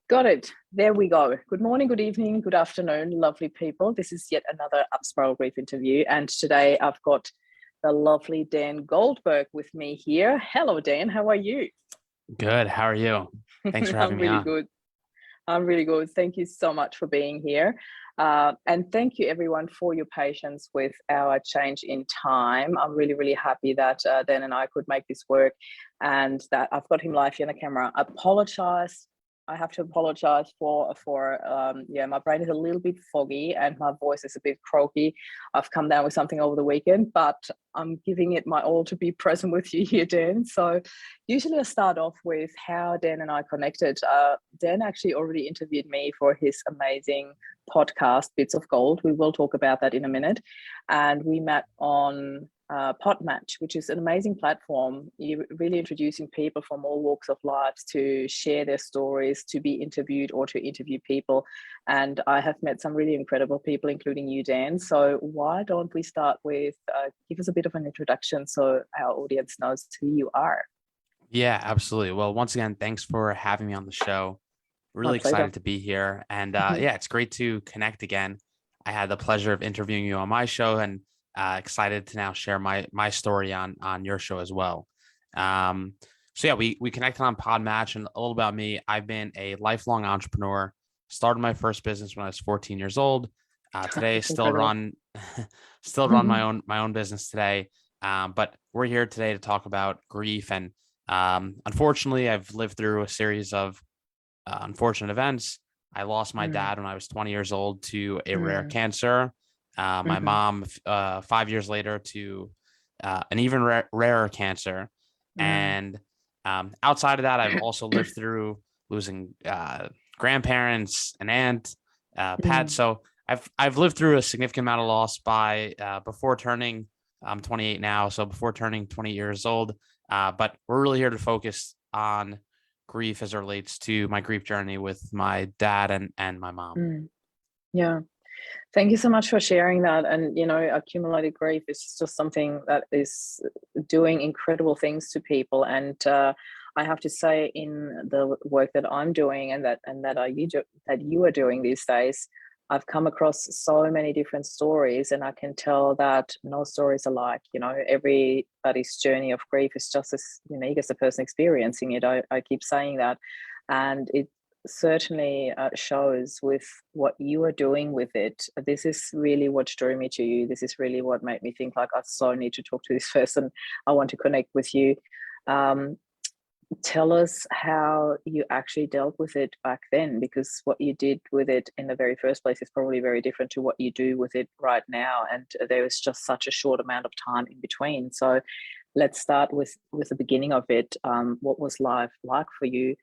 Got it. There we go. Good morning, good evening, good afternoon, lovely people. This is yet another Upspiral Grief interview. And today I've got the lovely Dan Goldberg with me here. Hello, Dan. How are you? Good. How are you? Thanks for having I'm me really on. good. I'm really good. Thank you so much for being here. And thank you, everyone, for your patience with our change in time. I'm really, really happy that Dan and I could make this work and that I've got him live here on the camera. I have to apologize for my brain is a little bit foggy and my voice is a bit croaky. I've come down with something over the weekend, but I'm giving it my all to be present with you here, Dan. So usually I start off with how Dan and I connected. Dan actually already interviewed me for his amazing podcast, Bits of Gold. We will talk about that in a minute. And we met on Podmatch, which is an amazing platform. You're really introducing people from all walks of life to share their stories, to be interviewed or to interview people. And I have met some really incredible people, including you, Dan. So why don't we start with give us a bit of an introduction so our audience knows who you are. Yeah, absolutely. Well, once again, thanks for having me on the show. My Really pleasure. excited to be here. And yeah, it's great to connect again. I had the pleasure of interviewing you on my show and excited to now share my story on your show as well. Um, so yeah, we connected on Podmatch, and a little about me. I've been a lifelong entrepreneur. Started my first business when I was 14 years old. Today, That's still incredible. run still run my own business today. But we're here today to talk about grief, and unfortunately, I've lived through a series of unfortunate events. I lost my dad when I was 20 years old to a rare cancer. My mom, 5 years later, to an even rarer cancer. And outside of that, I've also lived through losing grandparents, an aunt, pets. So I've lived through a significant amount of loss by before turning. I'm 28 now, so before turning 20 years old. But we're really here to focus on grief as it relates to my grief journey with my dad and my mom. Yeah. Thank you so much for sharing that. And, accumulated grief is just something that is doing incredible things to people. And I have to say, in the work that I'm doing and that you are doing these days, I've come across so many different stories, and I can tell that no story is alike. Everybody's journey of grief is just as unique as the person experiencing it. I keep saying that, and it certainly shows with what you are doing with it. This is really what drew me to you. This is really what made me think, like, I so need to talk to this person. I want to connect with you. Tell us how you actually dealt with it back then, because what you did with it in the very first place is probably very different to what you do with it right now. And there was just such a short amount of time in between. So let's start with the beginning of it. What was life like for you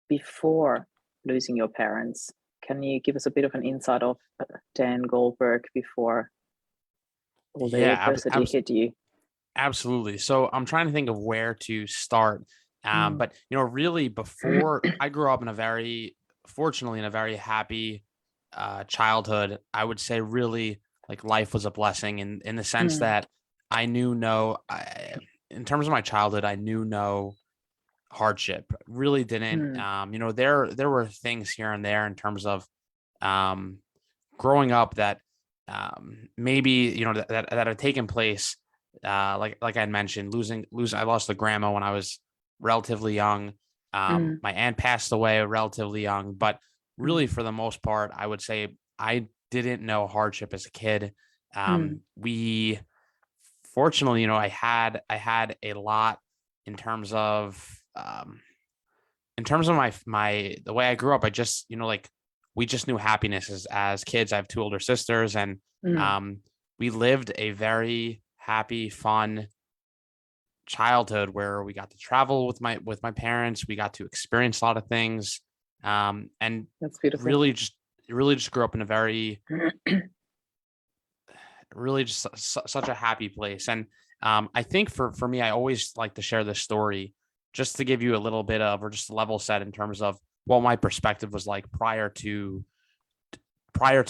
before losing your parents? Can you give us a bit of an insight of Dan Goldberg before all the Yeah, adversity hit you? absolutely. So I'm trying to think of where to start. But really, before I grew up fortunately, in a very happy childhood. I would say really, like, life was a blessing in the sense that I knew in terms of my childhood, I knew no hardship. Really didn't. There were things here and there in terms of growing up that maybe that had taken place. Like I had mentioned, losing. I lost a grandma when I was relatively young. My aunt passed away relatively young, but really, for the most part, I would say I didn't know hardship as a kid. We fortunately, I had a lot in terms of my the way I grew up. I just like, we just knew happiness as kids. I have two older sisters, and we lived a very happy, fun childhood where we got to travel with my parents. We got to experience a lot of things, and That's beautiful. really just grew up in a very really just such a happy place. And I think for me, I always like to share this story just to give you a little bit of, or just a level set in terms of what my perspective was like prior to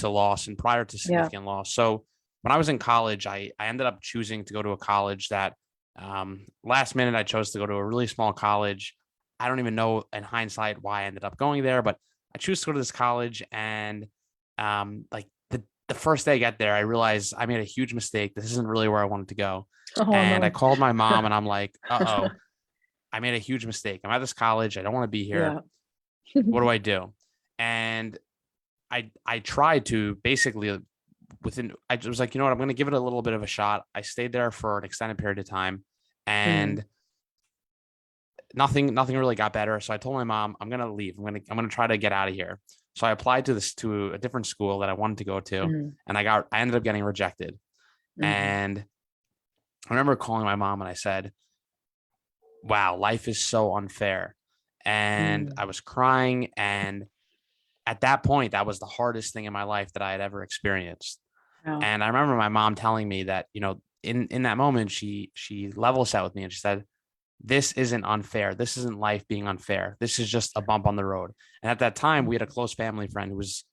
loss and prior to significant loss. So when I was in college, I ended up choosing to go to a college that last minute I chose to go to a really small college. I don't even know in hindsight why I ended up going there, but I choose to go to this college, and like the first day I get there, I realized I made a huge mistake. This isn't really where I wanted to go. Oh And I no. called my mom, and I'm like, uh-oh, I made a huge mistake. I'm at this college. I don't want to be here. Yeah. What do I do? And I tried to basically I was like, you know what, I'm going to give it a little bit of a shot. I stayed there for an extended period of time, Mm, and nothing really got better. So I told my mom, I'm going to leave. I'm going to try to get out of here. So I applied to a different school that I wanted to go to, mm, and I ended up getting rejected. mm, And I remember calling my mom, and I said, wow, life is so unfair. And mm. I was crying, and at that point, that was the hardest thing in my life that I had ever experienced. Wow. And I remember my mom telling me that, in that moment, she level set with me, and she said, this isn't unfair. This isn't life being unfair. This is just a bump on the road. And at that time, we had a close family friend who was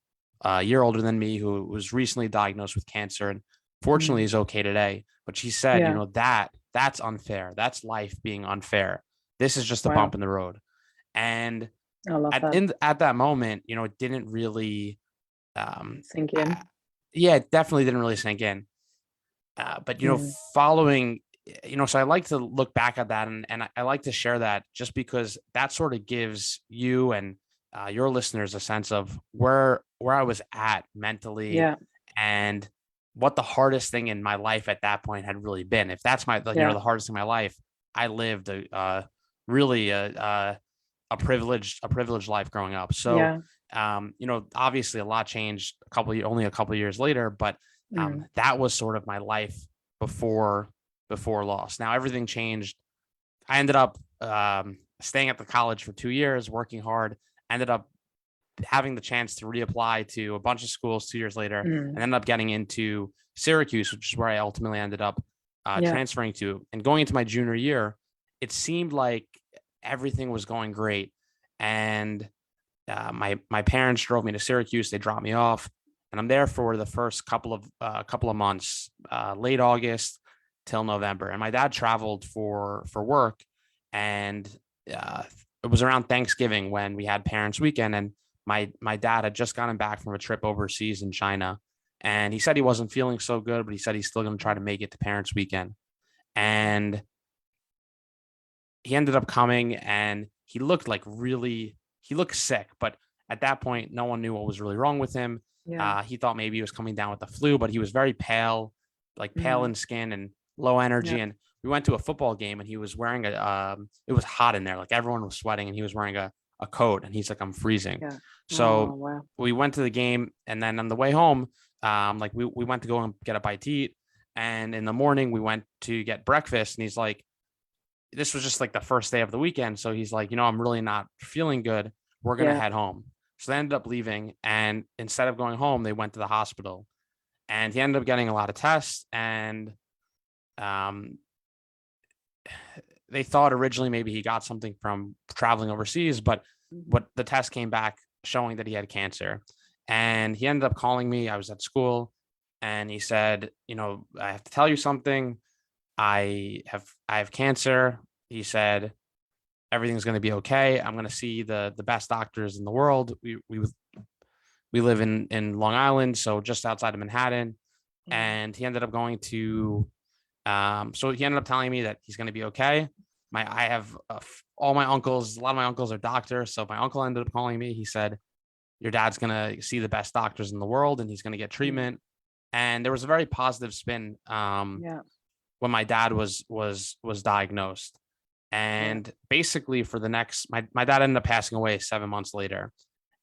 a year older than me, who was recently diagnosed with cancer, and fortunately Mm. is okay today. But she said, Yeah. that's unfair. That's life being unfair. This is just a bump Wow. in the road. And I love that. at that moment, it didn't really, Sink I, in. yeah, it definitely didn't really sink in. But Mm. following, so I like to look back at that, and I like to share that, just because that sort of gives you and your listeners a sense of where I was at mentally, Yeah. and what the hardest thing in my life at that point had really been. If that's Yeah. the hardest thing in my life, I lived really a privileged life growing up. So, Yeah. obviously a lot changed only a couple years later, but Mm. that was sort of my life before loss. Now everything changed. I ended up staying at the college for 2 years, working hard. Ended up having the chance to reapply to a bunch of schools 2 years later, Mm. and ended up getting into Syracuse, which is where I ultimately ended up Yeah. transferring to. And going into my junior year, it seemed like everything was going great, and my parents drove me to Syracuse. They dropped me off, and I'm there for the first couple of months, late August till November. And my dad traveled for work, and uh, it was around Thanksgiving when we had Parents Weekend, and my dad had just gotten back from a trip overseas in China, and he said he wasn't feeling so good, but he said he's still going to try to make it to Parents Weekend. And he ended up coming, and he looked sick, but at that point, no one knew what was really wrong with him. Yeah. He thought maybe he was coming down with the flu, but he was very pale, like pale Mm. in skin and low energy. Yeah. And we went to a football game, and he was wearing it was hot in there. Like everyone was sweating, and he was wearing a coat, and he's like, I'm freezing. Yeah. Oh So wow. we went to the game, and then on the way home, like we went to go and get a bite to eat. And in the morning we went to get breakfast, and he's like, this was just like the first day of the weekend. So he's like, I'm really not feeling good. We're going to Yeah. head home. So they ended up leaving. And instead of going home, they went to the hospital, and he ended up getting a lot of tests. And um, they thought originally maybe he got something from traveling overseas, but Mhm. what the test came back showing that he had cancer. And he ended up calling me. I was at school, and he said, I have to tell you something. I have cancer. He said, everything's going to be okay. I'm going to see the best doctors in the world. We live in Long Island, so just outside of Manhattan. Yeah. And he ended up going to so he ended up telling me that he's going to be okay. I have all my uncles, a lot of my uncles are doctors. So my uncle ended up calling me. He said, your dad's going to see the best doctors in the world, and he's going to get Mm. treatment. And there was a very positive spin Yeah. when my dad was diagnosed. Yeah. And basically for the next my dad ended up passing away 7 months later,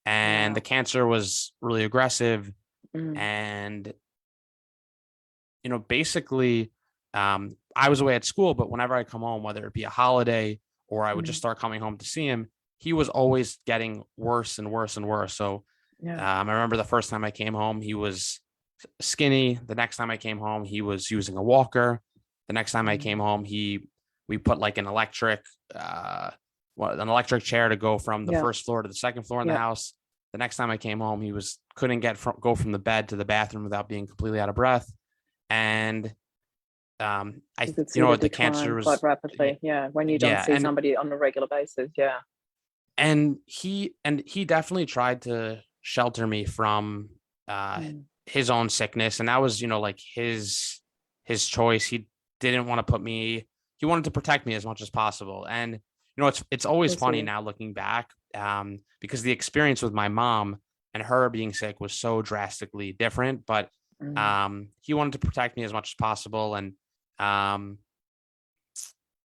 and the Wow. cancer was really aggressive. Mm. And basically, I was away at school, but whenever I come home, whether it be a holiday or I would just Mm. start coming home to see him, he was always getting worse and worse and worse. So Yeah. I remember the first time I came home, he was skinny. The next time I came home, he was using a walker. The next time I came Mm. home, we put like an electric chair to go from the Yeah. first floor to the second floor in the Yeah. house. The next time I came home, he couldn't go from the bed to the bathroom without being completely out of breath. And You could see the the cancer decline quite was, rapidly. Yeah. When you don't yeah, see somebody on a regular basis. Yeah. and he definitely tried to shelter me from uh Mm. his own sickness, and that was, like his choice. He wanted to protect me as much as possible. And it's always That's funny sweet. now looking back, because the experience with my mom and her being sick was so drastically different. But Mm. he wanted to protect me as much as possible. And um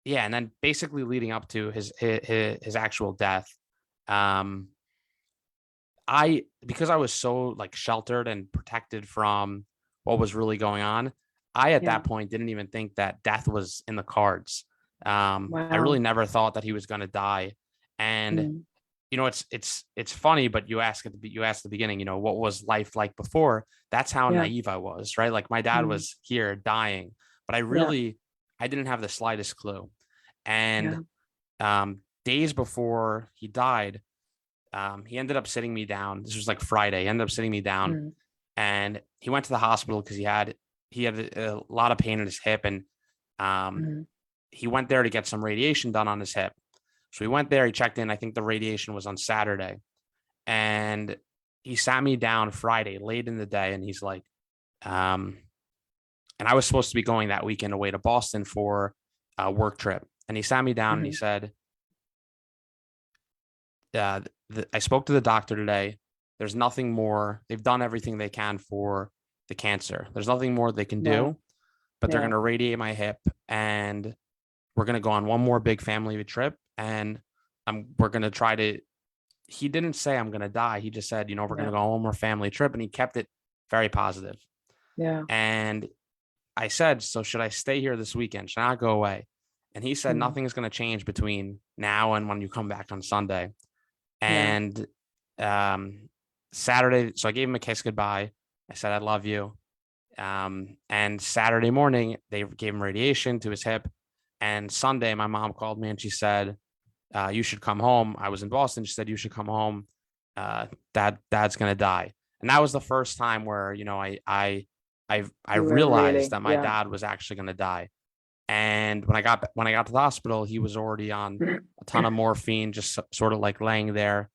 yeah, and then basically leading up to his actual death, um I because I was so, like, sheltered and protected from what was really going on, I at Yeah. that point didn't even think that death was in the cards. I really Wow. never thought that he was going to die. And Mm. it's funny, but you asked at the beginning, what was life like before? That's how Yeah. naive I was, right? Like, my dad Mm. was here dying, but Yeah. I didn't have the slightest clue. And Yeah. days before he died, he ended up sitting me down. This was like Friday. He ended up sitting me down, Mm. and he went to the hospital because he had a lot of pain in his hip. And um, Mm. he went there to get some radiation done on his hip. So he went there. He checked in. I think the radiation was on Saturday, and he sat me down Friday late in the day, and he's like, um, and I was supposed to be going that weekend away to Boston for a work trip. And he sat me down and he Mhm. said, I spoke to the doctor today. There's nothing more. They've done everything they can for the cancer. There's nothing more they can do, Wow. but they're going Yeah. to radiate my hip, and we're going to go on one more big family trip. And we're going to try to, he didn't say I'm going to die. He just said, we're going to Yeah. go on one more family trip. And he kept it very positive. Yeah. And I said, so should I stay here this weekend? Should I not go away? And he said, Mm. nothing is going to change between now and when you come back on Sunday. Yeah. And um, Saturday, so I gave him a kiss goodbye. I said, I love you. And Saturday morning, they gave him radiation to his hip. And Sunday, my mom called me and she said, you should come home. I was in Boston. She said, you should come home. Dad's going to die. And that was the first time where, I You were realized really, that my yeah. dad was actually going to die. And when I got to the hospital, he was already on a ton of morphine, just sort of like laying there,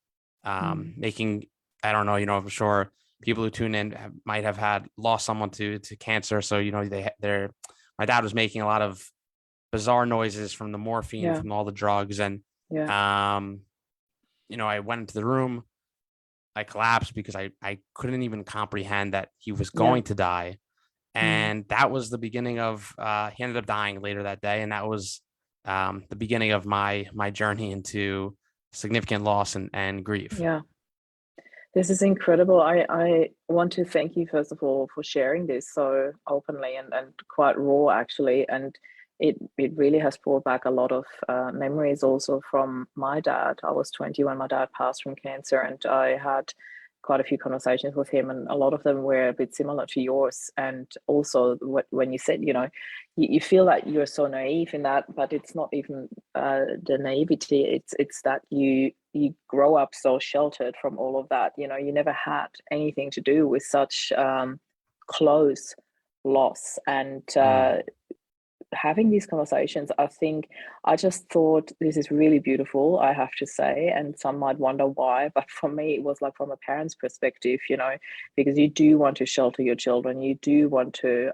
Mm. making, I don't know, I'm sure people who tune in might have had lost someone to cancer. So, my dad was making a lot of bizarre noises from the morphine, Yeah. from all the drugs. And, Yeah. um, I went into the room, I collapsed because I couldn't even comprehend that he was Yeah. going to die. Mm. And that was the beginning of, he ended up dying later that day. And that was the beginning of my journey into significant loss and grief. Yeah. This is incredible. I want to thank you, first of all, for sharing this so openly and quite raw, actually. And it really has brought back a lot of memories also from my dad. I was 20 when my dad passed from cancer, and I had quite a few conversations with him, and a lot of them were a bit similar to yours. And also, when you said, you feel that you're so naive in that, but it's not even the naivety. It's that you grow up so sheltered from all of that. You never had anything to do with such close loss. And Mm, having these conversations, I think, I just thought this is really beautiful, I have to say. And some might wonder why, but for me, it was like from a parent's perspective, because you do want to shelter your children, you do want to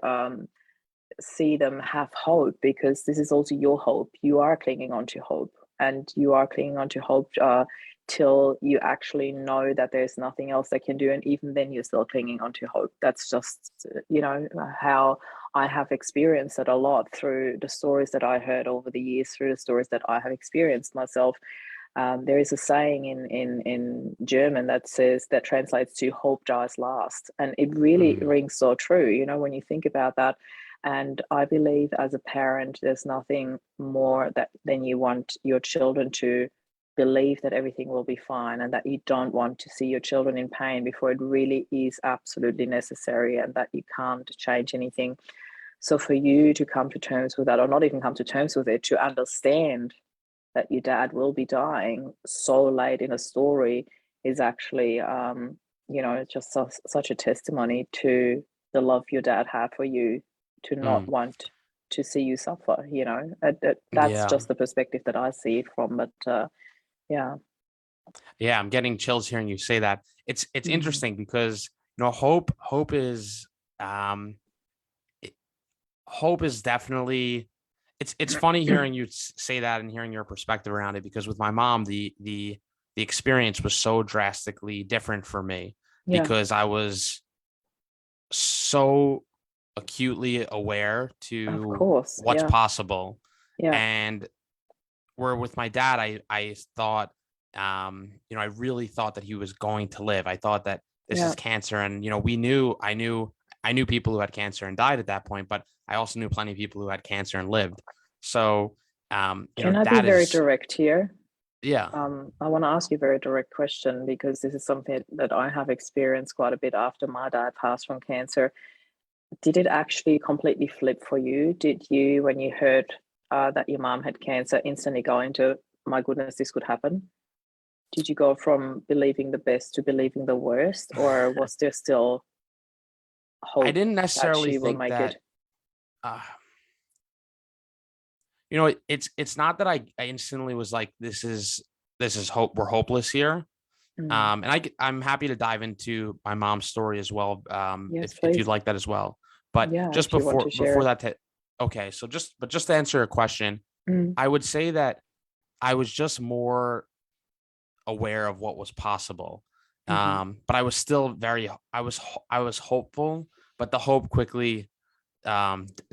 see them have hope, because this is also your hope. You are clinging on to hope, and you are clinging on to hope till you actually know that there's nothing else they can do, and even then you're still clinging on to hope. That's just how I have experienced it a lot through the stories that I heard over the years, through the stories that I have experienced myself. There is a saying in German that translates to "hope dies last," and it really mm, rings so true. When you think about that, and I believe as a parent, there's nothing more than you want your children to believe that everything will be fine, and that you don't want to see your children in pain before it really is absolutely necessary, and that you can't change anything. So for you to come to terms with that, or not even come to terms with it, to understand that your dad will be dying so late in a story is actually, just such a testimony to the love your dad had for you, to not mm. want to see you suffer. That's Yeah. just the perspective that I see it from. But yeah. Yeah, I'm getting chills hearing you say that. It's Mm. interesting because hope is um it- hope is definitely it's funny hearing you say that and hearing your perspective around it, because with my mom the experience was so drastically different for me Yeah, because I was so acutely aware of to course. what's Yeah, possible. yeah, And where with my dad, I thought, I really thought that he was going to live. I thought that this is yeah. cancer, and I knew people who had cancer and died at that point, but I also knew plenty of people who had cancer and lived. So, Can I be that very is, direct here? yeah. I want to ask you a very direct question because this is something that I have experienced quite a bit after my dad passed from cancer. Did it actually completely flip for you? Did you, when you heard that your mom had cancer, instantly go into, my goodness, this could happen? Did you go from believing the best to believing the worst, or was there still I hope didn't that necessarily she will think make it? that. Uh, it's not that I instantly was like, this is hope. We're hopeless here. Mm. And I'm happy to dive into my mom's story as well, Yes, if you'd please. like that as well. But Yeah, just if you want to share before it. that, okay. So just to answer your question, Mm. I would say that I was just more aware of what was possible, Hmm. but I was still I was hopeful, but the hope quickly the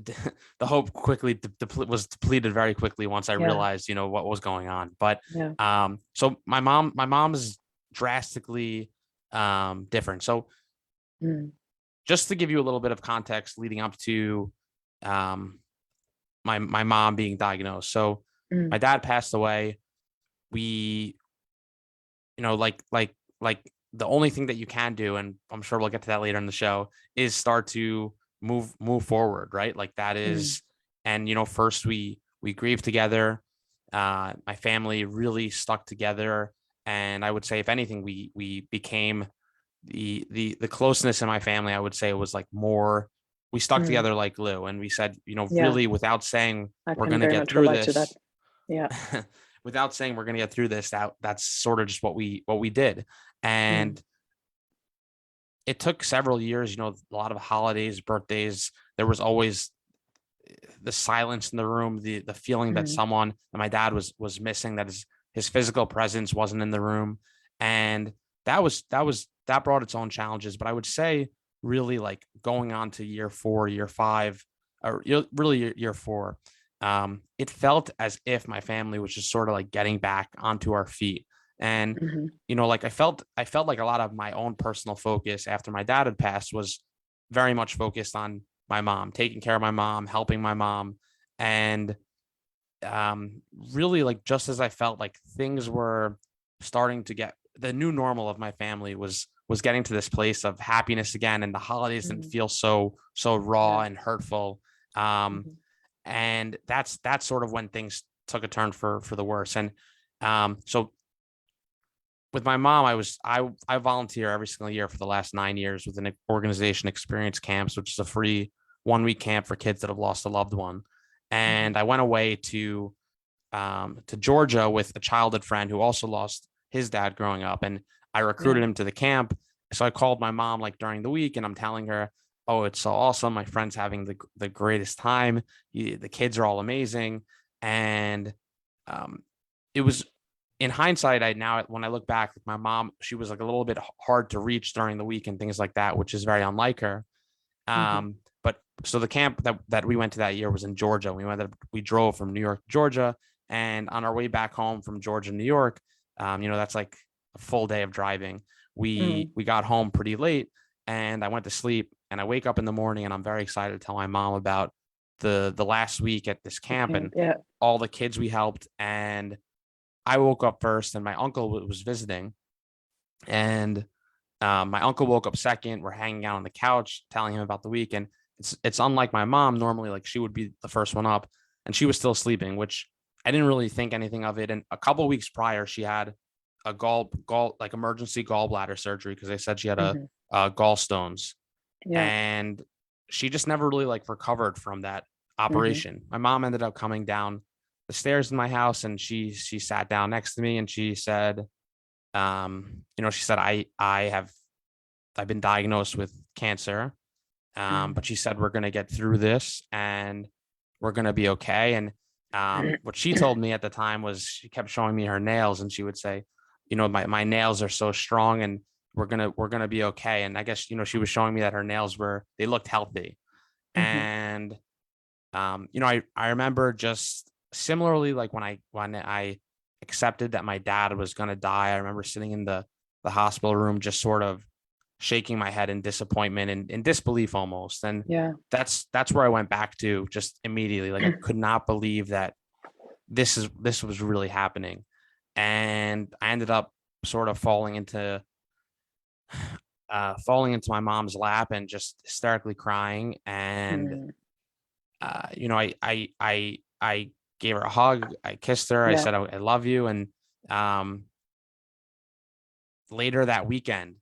hope quickly was depleted very quickly once I Yeah, realized, what was going on. But yeah. so my mom is drastically different. So Mm. just to give you a little bit of context leading up to um my mom being diagnosed. So my Mm. dad passed away. We, like the only thing that you can do, and I'm sure we'll get to that later in the show, is start to move forward, right? Like that Mm. is, and first we grieved together. My family really stuck together, and I would say, if anything, we became the closeness in my family. I would say it was like more. We stuck Mm. together like glue, and we said, Yeah, really, without saying I we're can going to very get much through relate to that. this, Yeah. without saying we're going to get through this, that's sort of just what we did. Mm. And it took several years, a lot of holidays, birthdays. There was always the silence in the room, the feeling that Mm. someone, that my dad was missing, that his physical presence wasn't in the room. And that brought its own challenges. But I would say, really, like going on to year 4, year 5, or really year 4, it felt as if my family was just sort of like getting back onto our feet. And Hmm. like I felt like a lot of my own personal focus after my dad had passed was very much focused on my mom, taking care of my mom, helping my mom. And really, like, just as I felt like things were starting to get, the new normal of my family was getting to this place of happiness again, and the holidays didn't Mm. feel so raw Yeah. and hurtful. Um, Hmm. and that's sort of when things took a turn for the worse. And so with my mom, I volunteer every single year for the last 9 years with an organization, Experience Camps, which is a free 1 week camp for kids that have lost a loved one. Hmm. And I went away to Georgia with a childhood friend who also lost his dad growing up, and I Yeah. recruited him to the camp. So I called my mom like during the week, and I'm telling her, "Oh, it's so awesome! My friend's having the greatest time. The kids are all amazing." And um, it was, in hindsight, I now when I look back, my mom, she was like a little bit hard to reach during the week and things like that, which is very unlike her. Hmm. But so the camp that we went to that year was in Georgia. We drove from New York to Georgia, and on our way back home from Georgia to New York, that's like a full day of driving. We Mm. we got home pretty late, and I went to sleep. And I wake up in the morning, and I'm very excited to tell my mom about the last week at this The camp camp. and Yeah. all the kids we helped. And I woke up first, and my uncle was visiting, and my uncle woke up second. We're hanging out on the couch, telling him about the week, and it's unlike my mom. Normally, like, she would be the first one up, and she was still sleeping, which I didn't really think anything of it. And a couple of weeks prior, she had a gall like emergency gallbladder surgery because they said she had a Hmm. gallstones, Yeah. and she just never really like recovered from that Hmm. operation. My mom ended up coming down the stairs in my house, and she sat down next to me, and she said, She said, I've been diagnosed with cancer. But she said, we're going to get through this and we're going to be okay. And what she told me at the time was, she kept showing me her nails and she would say, my nails are so strong and we're going to be okay. And I guess, she was showing me that her nails they looked healthy. Mm-hmm. And, I remember just similarly, like when I accepted that my dad was going to die, I remember sitting in the hospital room, just sort of shaking my head in disappointment and in disbelief almost. And Yeah. that's where I went back to just immediately. Like, I could not believe that this was really happening. And I ended up sort of falling into my mom's lap and just hysterically crying. And Mm. I gave her a hug, I kissed her, I Yeah. said, I love you. And um later that weekend,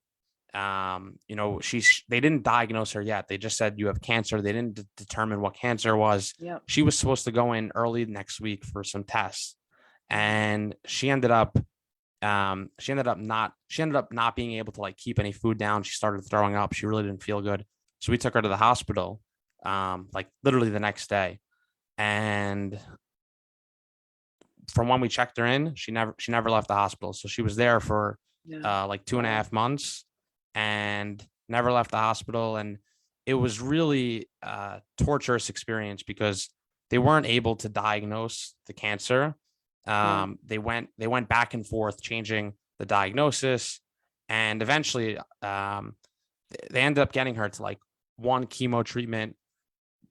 they didn't diagnose her yet. They just said, you have cancer. They didn't determine what cancer was. Yeah. She was supposed to go in early next week for some tests, Mm. and she ended up not being able to like keep any food down. She started throwing up. She really didn't feel good. So we took her to the hospital, like literally the next day. And from when we checked her in, she never left the hospital. So she was there for Yeah. like two and a Wow. half months and never left the hospital. And it was really a torturous experience because they weren't able to diagnose the cancer. Yeah. They went back and forth changing the diagnosis, and eventually they ended up getting her to like one chemo treatment.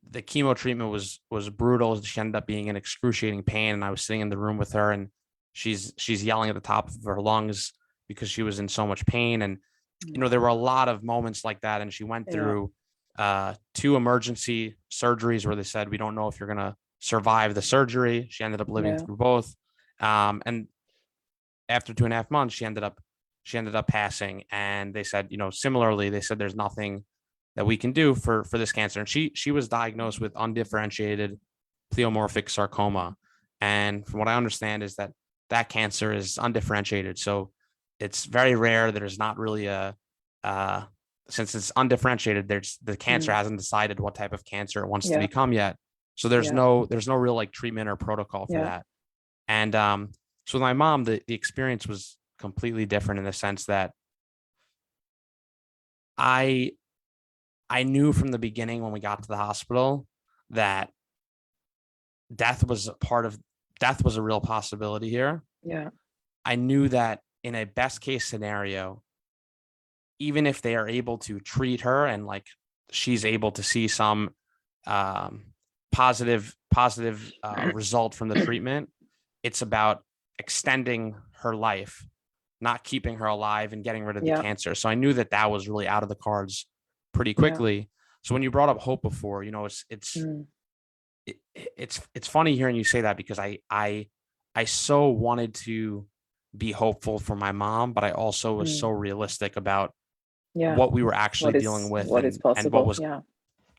The chemo treatment was brutal. She ended up being in excruciating pain, and I was sitting in the room with her, and she's yelling at the top of her lungs because she was in so much pain. And there were a Wow. lot of moments like that. And she went Yeah. through two emergency surgeries where they said, we don't know if you're gonna survive the surgery. She ended up living Yeah. through both. And after 2.5 months, she ended up passing. And they said, similarly, they said there's nothing that we can do for this cancer. And she was diagnosed with undifferentiated pleomorphic sarcoma. And from what I understand is that cancer is undifferentiated. So it's very rare. There's not really uh, since it's undifferentiated, the cancer Mm. hasn't decided what type of cancer it wants to Yeah. become yet. So there's Yeah. no real like treatment or protocol for Yeah. that. And so with my mom, the experience was completely different in the sense that I I knew from the beginning when we got to the hospital that death was a part of death was a real possibility here. Yeah. I knew that in a best case scenario, even if they are able to treat her and like she's able to see some um, positive result from the treatment, it's about extending her life, not keeping her alive and getting rid of the Yeah. cancer. So I knew that was really out of the cards pretty Yeah. quickly. So when you brought up hope before, Mm. it's funny hearing you say that because I so wanted to be hopeful for my mom, but I also was so Mm. realistic about Yeah. what we were actually What dealing is with what is and what possible? was Yeah.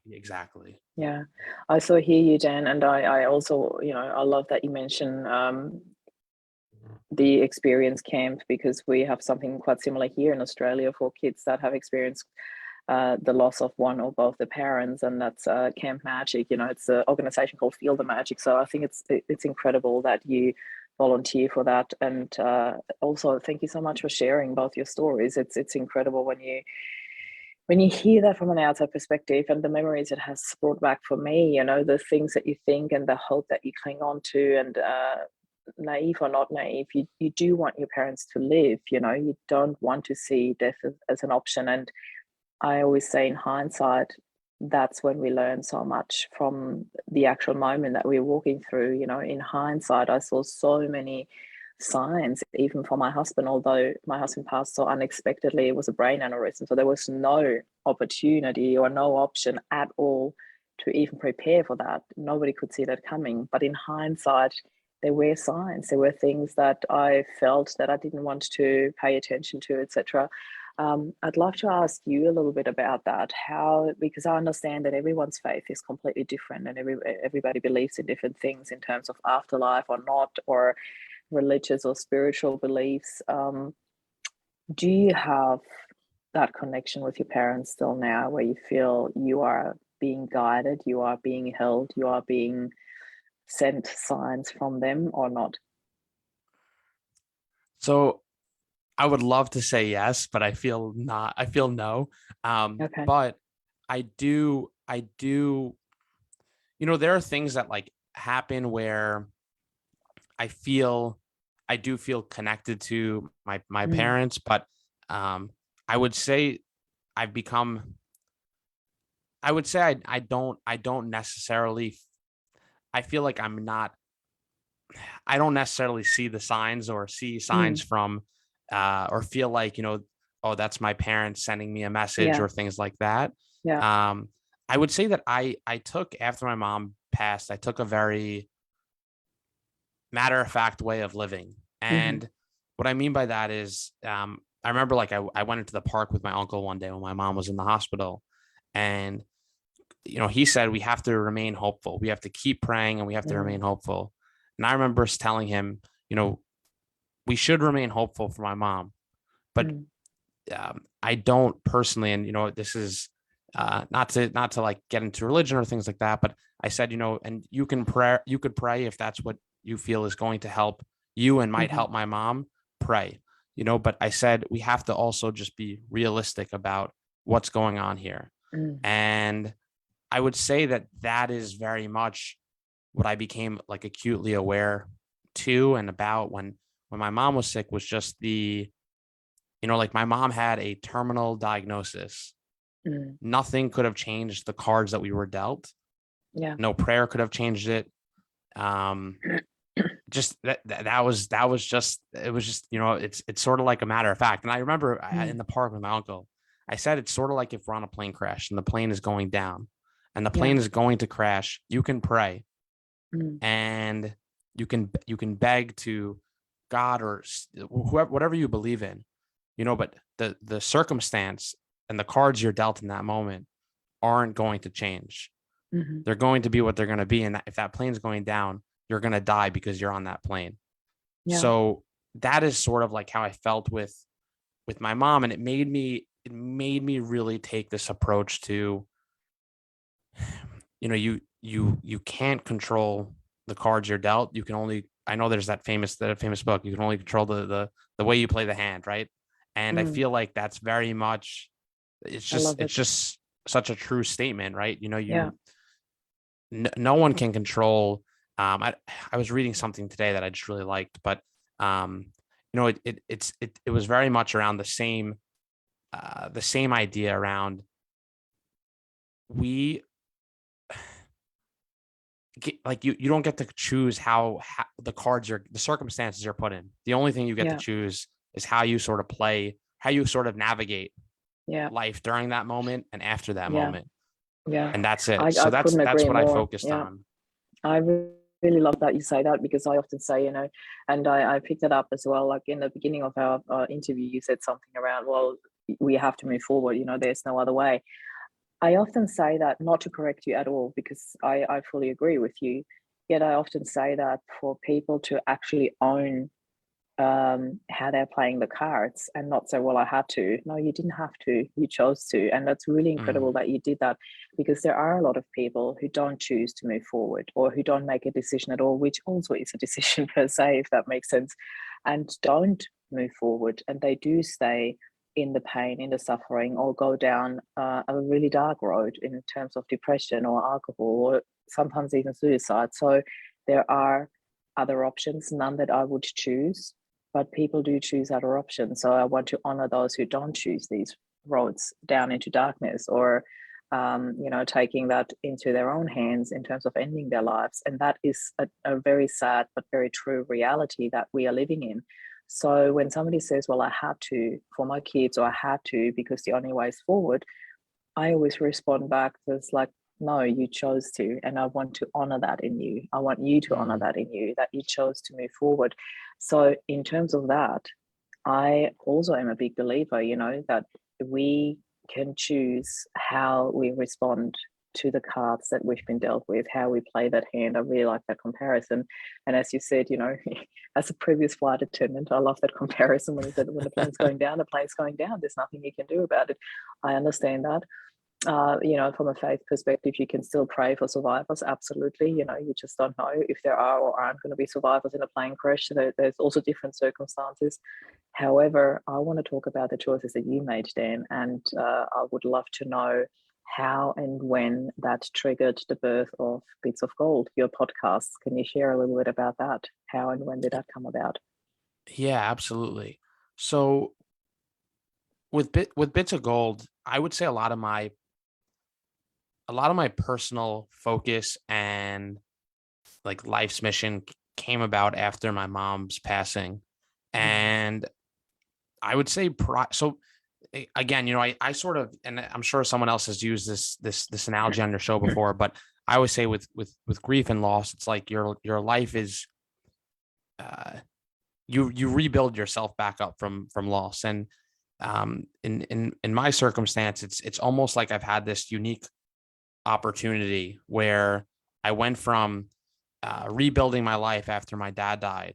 exactly. Yeah. I so hear you, Dan, and I also, I love that you mentioned the experience camp, because we have something quite similar here in Australia for kids that have experienced the loss of one or both the parents, and that's Camp Magic. It's an organization called Feel the Magic. So I think it's incredible that you volunteer for that, and also thank you so much for sharing both your stories. It's incredible when you hear that from an outside perspective, and the memories it has brought back for me. The things that you think and the hope that you cling on to, and naive or not naive, you do want your parents to live. You don't want to see death as an option. And I always say, in hindsight, that's when we learn so much from the actual moment that we're walking through. In hindsight, I saw so many signs, even for my husband, although my husband passed so unexpectedly. It was a brain aneurysm. So there was no opportunity or no option at all to even prepare for that. Nobody could see that coming. But in hindsight, there were signs, there were things that I felt that I didn't want to pay attention to, etc. I'd love to ask you a little bit about that. How, because I understand that everyone's faith is completely different, and everybody believes in different things in terms of afterlife or not, or religious or spiritual beliefs. Do you have that connection with your parents still now, where you feel you are being guided, you are being held, you are being sent signs from them, or not? So I would love to say yes, but I feel not. I feel no. Okay. But I do. There are things that like happen where I feel I do feel connected to my Mm, parents, but um, I would say I've become. I would say I don't necessarily. I feel like I'm not. I don't necessarily see the signs or see signs mm, from, or feel like oh, that's my parents sending me a message yeah, or things like that. yeah. Um, I would say that I took after my mom passed, I took a very matter of fact way of living. Hmm. And what I mean by that is, I remember like I went into the park with my uncle one day when my mom was in the hospital. And, he said, we have to remain hopeful. We have to keep praying and we have to Mm, remain hopeful. And I remember us telling him, we should remain hopeful for my mom, but mm, I don't personally. And, this is not to like get into religion or things like that, but I said, and you could pray if that's what you feel is going to help you and might hmm, help my mom, pray, but I said we have to also just be realistic about what's going on here. mm, And I would say that that is very much what I became like acutely aware to and about when my mom was sick, was just like my mom had a terminal diagnosis. mm. Nothing could have changed the cards that we were dealt. Yeah. No prayer could have changed it. Um, just that was just, it was just, it's sort of like a matter of fact. And I remember in Mm, the park with my uncle, I said it's sort of like if we're on a plane crash and the plane is going down and the yeah. plane is going to crash, you can pray Mm, and you can beg to God or whoever, whatever you believe in, but the circumstance and the cards you're dealt in that moment aren't going to change. hmm. They're going to be what they're going to be. And if that plane's going down, you're going to die because you're on that plane. Yeah. So that is sort of like how I felt with my mom. And it made me really take this approach to, you can't control the cards you're dealt. You can only, I know there's that famous book, you can only control the way you play the hand, right? And I Mm, feel like that's very much, I love it's it. just such a true statement, right? Yeah. No one can control. I was reading something today that I just really liked, but it was very much around the same idea around, we like you don't get to choose how the circumstances you're put in. The only thing you get to Yeah. choose is how you sort of play, how you sort of navigate Yeah. life during that moment and after that Yeah. moment. Yeah. And that's I, it. So I that's couldn't that's agree what I more. focused Yeah. on. I really love that you say that, because I often say, and I picked it up as well. Like in the beginning of our interview, you said something around, well, we have to move forward, there's no other way. I often say that, not to correct you at all, because I fully agree with you. Yet I often say that for people to actually own how they're playing the cards, and not say, well, I had to. No, you didn't have to, you chose to. And that's really Mm, incredible that you did that, because there are a lot of people who don't choose to move forward, or who don't make a decision at all, which also is a decision per se, if that makes sense, and don't move forward. And they do stay in the pain, in the suffering, or go down a really dark road in terms of depression or alcohol, or sometimes even suicide. So there are other options, none that I would choose, but people do choose other options. So I want to honor those who don't choose these roads down into darkness, or taking that into their own hands in terms of ending their lives. And that is a very sad but very true reality that we are living in. So when somebody says, well, I had to for my kids, or I had to because the only way is forward, I always respond back as like, no, you chose to. And I want to honor that in you. I want you to honor mm, that in you, that you chose to move forward. So, in terms of that, I also am a big believer, that we can choose how we respond to the cards that we've been dealt with, how we play that hand. I really like that comparison. And as you said, as a previous flight attendant, I love that comparison when you said when the plane's going down, the plane's going down. There's nothing you can do about it. I understand that. From a faith perspective, you can still pray for survivors. Absolutely. You just don't know if there are or aren't going to be survivors in a plane crash. There's also different circumstances. However, I want to talk about the choices that you made, Dan, and I would love to know how and when that triggered the birth of Bits of Gold, your podcast. Can you share a little bit about that? How and when did that come about? Yeah, absolutely. So with Bits of Gold, I would say a lot of my personal focus and like life's mission came about after my mom's passing. And I would say, again, I sort of, and I'm sure someone else has used this analogy on your show before, but I always say with grief and loss, it's like your life is, you rebuild yourself back up from loss. And in my circumstance, it's almost like I've had this unique opportunity where I went from rebuilding my life after my dad died.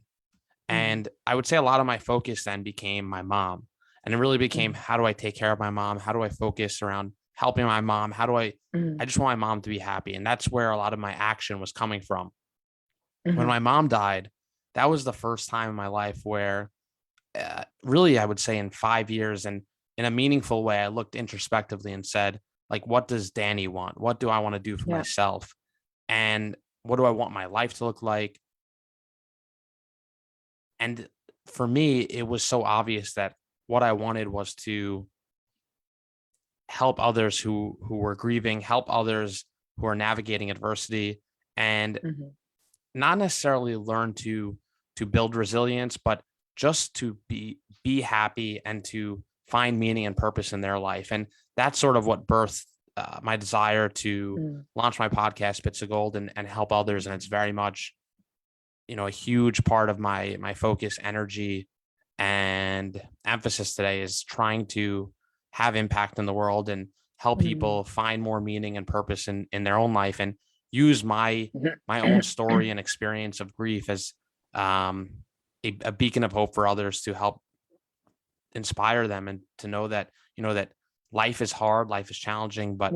And I would say a lot of my focus then became my mom. And it really became, how do I take care of my mom? How do I focus around helping my mom? How do I just want my mom to be happy. And that's where a lot of my action was coming from. When my mom died, that was the first time in my life where really, I would say in 5 years and in a meaningful way, I looked introspectively and said, like, what does Danny want? What do I want to do for myself? And what do I want my life to look like? And for me, it was so obvious that what I wanted was to help others who were grieving, help others who are navigating adversity, and not necessarily learn to build resilience, but just to be happy and to find meaning and purpose in their life. And that's sort of what birthed my desire to launch my podcast, Bits of Gold, and help others. And it's very much, a huge part of my focus, energy, and emphasis today is trying to have impact in the world and help people find more meaning and purpose in their own life, and use my own story and experience of grief as a beacon of hope for others, to help inspire them and to know that, that life is hard, life is challenging, but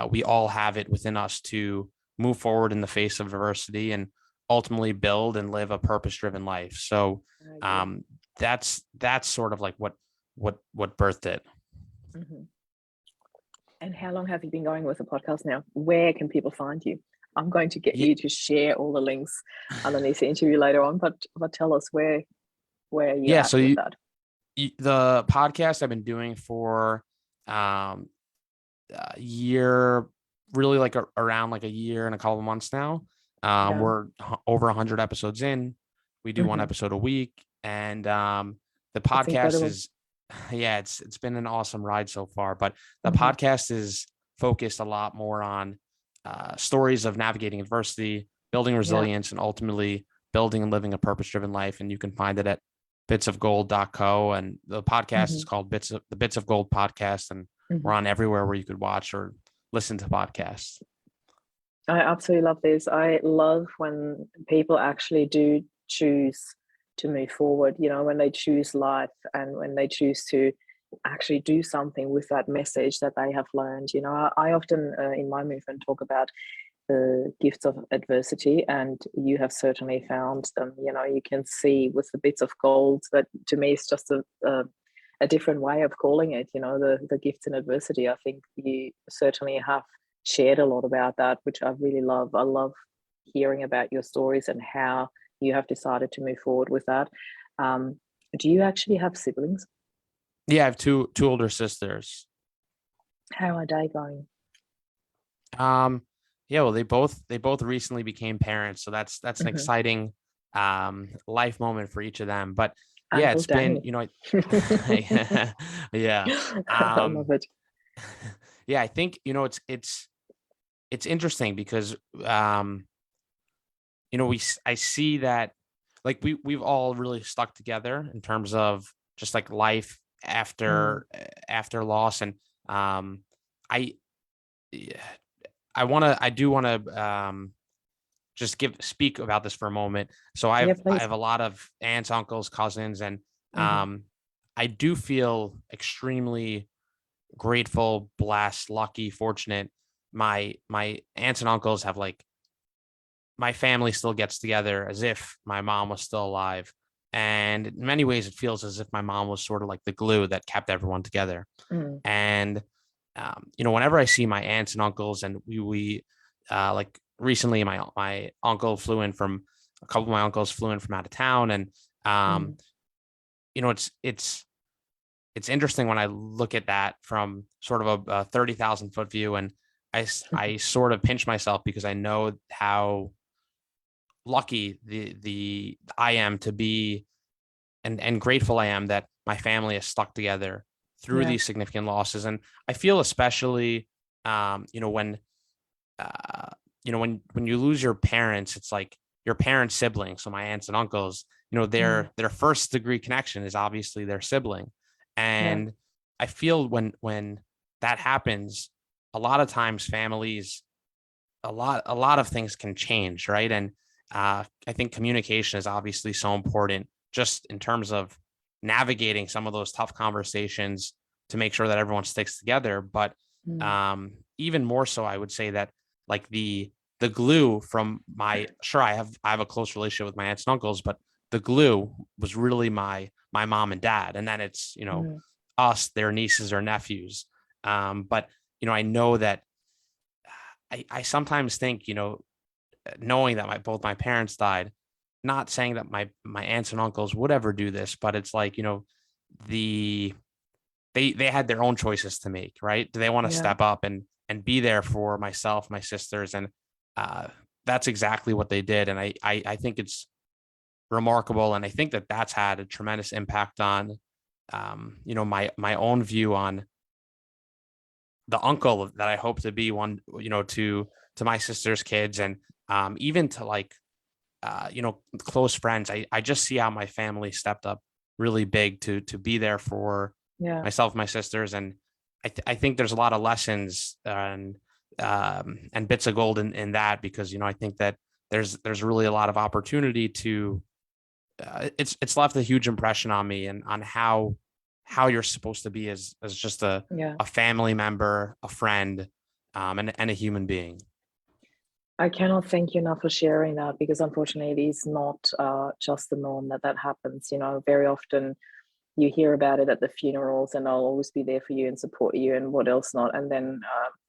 we all have it within us to move forward in the face of adversity and ultimately build and live a purpose-driven life. So that's sort of like what birthed it. And how long have you been going with the podcast now? Where can people find you? I'm going to get you to share all the links underneath the interview later on, but tell us where you at with that. The podcast I've been doing for a year, really like around like a year and a couple of months now. We're over 100 episodes in. We do one episode a week, and the podcast is, it's been an awesome ride so far. But the podcast is focused a lot more on stories of navigating adversity, building resilience, and ultimately building and living a purpose-driven life. And you can find it at bitsofgold.co. And the podcast is called the Bits of Gold podcast. And we're on everywhere where you could watch or listen to podcasts. I absolutely love this. I love when people actually do choose to move forward, when they choose life and when they choose to actually do something with that message that they have learned. I often in my movement talk about the gifts of adversity, and you have certainly found them. You can see with the Bits of Gold that, to me, it's just a different way of calling it, the gifts in adversity. I think you certainly have shared a lot about that, which I really love. I love hearing about your stories and how you have decided to move forward with that. Do you actually have siblings? Yeah, I have two older sisters. How are they going? Well, they both recently became parents, so that's an exciting life moment for each of them. But Uncle it's Danny. been, I love it. I think it's interesting because I see that, like, we've all really stuck together in terms of just like life after loss. And I I do want to just speak about this for a moment. So Yeah, I please. have a lot of aunts, uncles, cousins, and Hmm. I do feel extremely grateful, blessed, lucky, fortunate. My aunts and uncles have like my family still gets together as if my mom was still alive. And in many ways, it feels as if my mom was sort of like the glue that kept everyone together. Mm. And whenever I see my aunts and uncles, and we like recently, my uncle flew in from a couple of my uncles flew in from out of town, and um, Mm. it's interesting when I look at that from sort of a 30,000 foot view, and I sort of pinch myself because I know how lucky the I am to be and grateful I am that my family is stuck together through Yeah. these significant losses. And I feel especially, when, when you lose your parents, it's like your parents' siblings. So my aunts and uncles, Mm. their first degree connection is obviously their sibling. Yeah. And I feel when that happens, a lot of times families, a lot of things can change, right? And I think communication is obviously so important, just in terms of navigating some of those tough conversations to make sure that everyone sticks together. But Mm. even more so, I would say that like the glue from my sure I have a close relationship with my aunts and uncles, but the glue was really my mom and dad, and then it's Mm. us, their nieces or nephews. But I know that I sometimes think, knowing that both my parents died, not saying that my aunts and uncles would ever do this, but it's like, the they had their own choices to make, right? Do they want to Yeah. step up and be there for myself, my sisters, and uh, that's exactly what they did, and I think it's remarkable, and I think that that's had a tremendous impact on, my own view on the uncle that I hope to be one, to my sister's kids, and even to like close friends. I just see how my family stepped up really big to be there for Yeah. myself, my sisters, and I think there's a lot of lessons and bits of gold in that, because I think that there's really a lot of opportunity to it's left a huge impression on me and on how you're supposed to be as just Yeah. a family member, a friend, and a human being. I cannot thank you enough for sharing that, because unfortunately it is not just the norm that that happens. Very often you hear about it at the funerals, and I'll always be there for you and support you and what else not. And then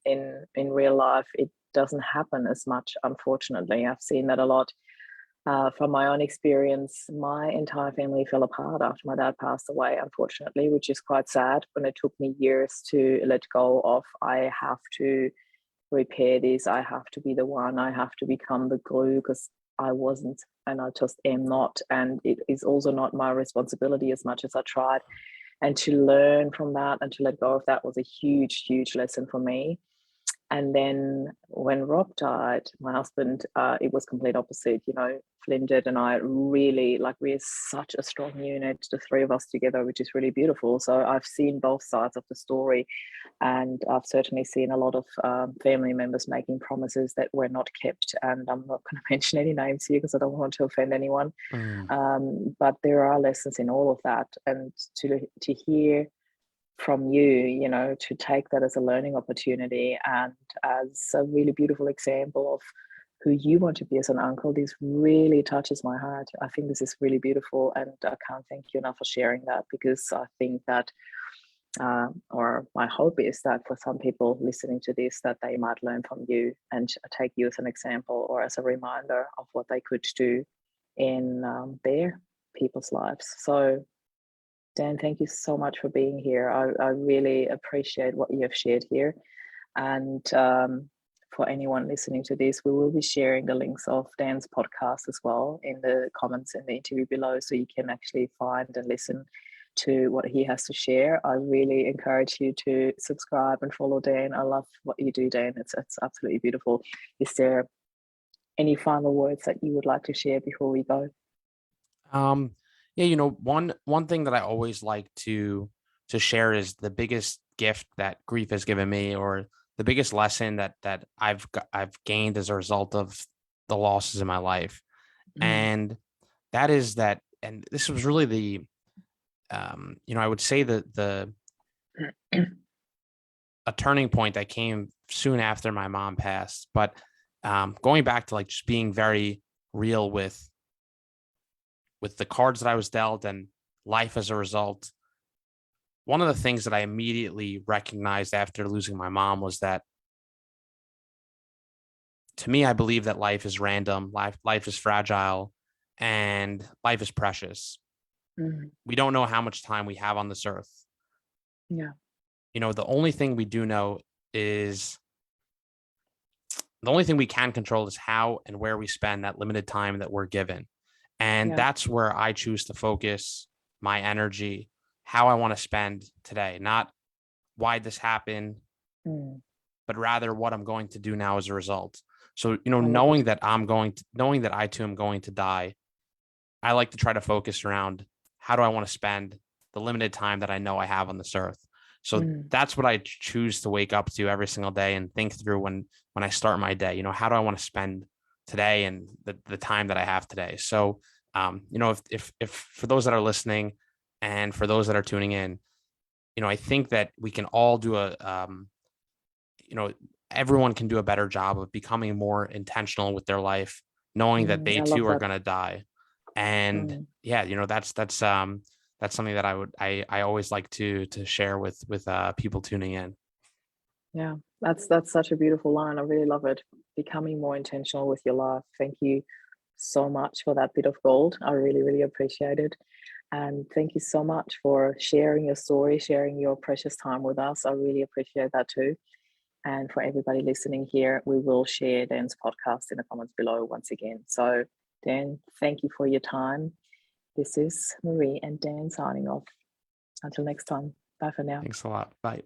in real life, it doesn't happen as much. Unfortunately, I've seen that a lot. From my own experience, my entire family fell apart after my dad passed away, unfortunately, which is quite sad. When it took me years to let go of, I have to repair this, I have to be the one, I have to become the glue, because I wasn't, and I just am not. And it is also not my responsibility as much as I tried. And to learn from that and to let go of that was a huge, huge lesson for me. And then when Rob died, my husband, it was complete opposite. Flynn did, and I really, like, we're such a strong unit, the three of us together, which is really beautiful. So I've seen both sides of the story, and I've certainly seen a lot of family members making promises that were not kept. And I'm not going to mention any names here because I don't want to offend anyone. Mm. But there are lessons in all of that, and to hear from you, to take that as a learning opportunity and as a really beautiful example of who you want to be as an uncle, this really touches my heart. I think this is really beautiful, and I can't thank you enough for sharing that, because I think that or my hope is that for some people listening to this, that they might learn from you and take you as an example or as a reminder of what they could do in their people's lives. So Dan, thank you so much for being here. I really appreciate what you have shared here. And for anyone listening to this, we will be sharing the links of Dan's podcast as well in the comments in the interview below, so you can actually find and listen to what he has to share. I really encourage you to subscribe and follow Dan. I love what you do, Dan. It's absolutely beautiful. Is there any final words that you would like to share before we go? Um, yeah, one thing that I always like to share is the biggest gift that grief has given me, or the biggest lesson that I've gained as a result of the losses in my life. And that is that, and this was really the, I would say that a turning point that came soon after my mom passed, but going back to like just being very real with the cards that I was dealt and life as a result. One of the things that I immediately recognized after losing my mom was that, to me, I believe that life is random, life is fragile, and life is precious. We don't know how much time we have on this earth. Yeah. The only thing we do know is, the only thing we can control is how and where we spend that limited time that we're given. And that's where I choose to focus my energy, how I want to spend today, not why this happened, but rather what I'm going to do now as a result. So, knowing that I too am going to die, I like to try to focus around how do I want to spend the limited time that I know I have on this earth. So that's what I choose to wake up to every single day and think through when I start my day. How do I want to spend today and the time that I have today? So, if for those that are listening and for those that are tuning in, I think that we can all do everyone can do a better job of becoming more intentional with their life, knowing that they I love too are that. going to die. And that's something that I always like to share with people tuning in. Yeah, that's such a beautiful line. I really love it. Becoming more intentional with your life. Thank you so much for that bit of gold. I really, really appreciate it. And thank you so much for sharing your story, sharing your precious time with us. I really appreciate that too. And for everybody listening here, we will share Dan's podcast in the comments below once again. So, Dan, thank you for your time. This is Marie and Dan signing off. Until next time. Bye for now. Thanks a lot. Bye.